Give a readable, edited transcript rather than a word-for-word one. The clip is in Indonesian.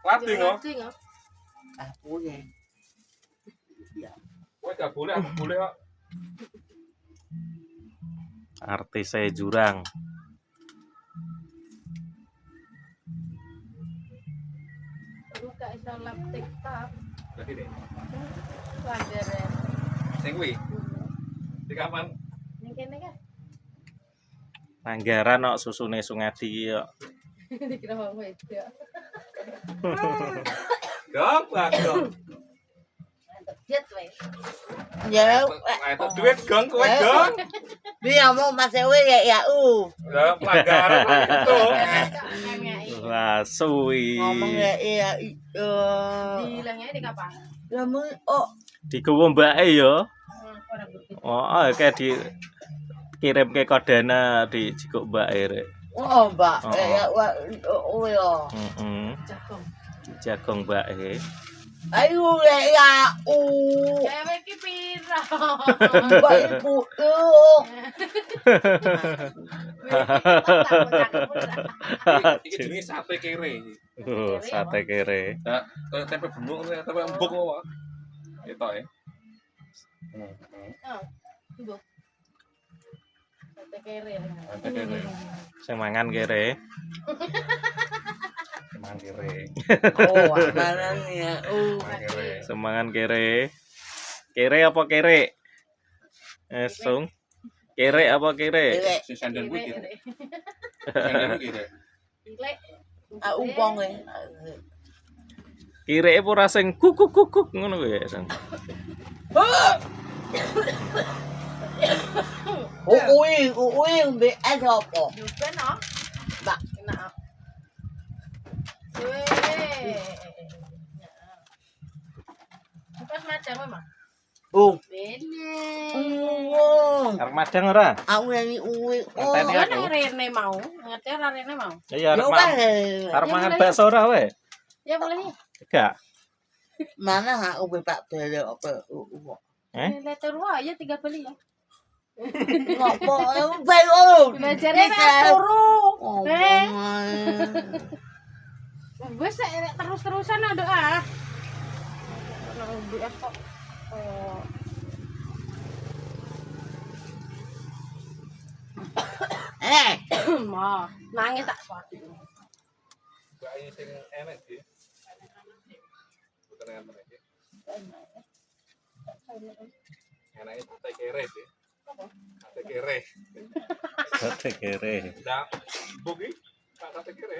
Lading kok. Ah, boleh. Kowe gak boleh, aku boleh kok. Artis saya jurang. Buka iso lap TikTok. Berarti deh. Pelajaran. Sing kuwi. Di kapan? Ning kene kan. Manggaran kok susune Sungadi kok. Dikira wong wedok. Dong, dong. Mantep jet wae. Ya, Itu duit gong kowe gong. dia mau masih ya Lah pelanggaran itu. Wah, suwi. ngomong ya itu. Dilangnya di kapan? Kamu oh Digowo mbake ya. Ora begitu. Oh, kayak dikirim ke kodena di jikuk mbake rek. oh mbak Oh. ya oh ya. Jagung. Jagung mbake. Ayo ya Cewek ki pira? mbak ibu Iki jenenge sate kere. Sate kere. Nah, tempe bumbu, tempe embuk kok. Ketok ya. Oh, mbok. Sate kere. Sate kere. Sing mangan kere. Mangan kere. oh mana ya Mangan kere. Semangan kere. Kere apa kere? Sung. Kere apa kere? Si sandal kuwi kere. Sandal kuwi kere. Pilek. upong ya Kere apa ora sing kukuk kukuk ngono kuwi ya, Sang. ui mbak ada apa Juga no. mbak Kena. Weh. Pas macam memang. Bener. Arep madang ora? aku nyanyi ui Ngenteni Yo aku. nang Rene mau, ngerti ora Rene mau. Iya arep yo kan arep mangan bakso ora wae? Ya boleh. Enggak. mana aku bepak beli apa Letter wae 3 beli ya. ngopo bayo Belajarnya turu. Wes terus-terusan ada ah. Nang BF kok. Oh. Mah, nangis tak kuat. Mbak ini sing enek sih. Bukan enek iki. Enake sate kere sih. Sate kere. Sate kere. Ndak, buki, sate kere.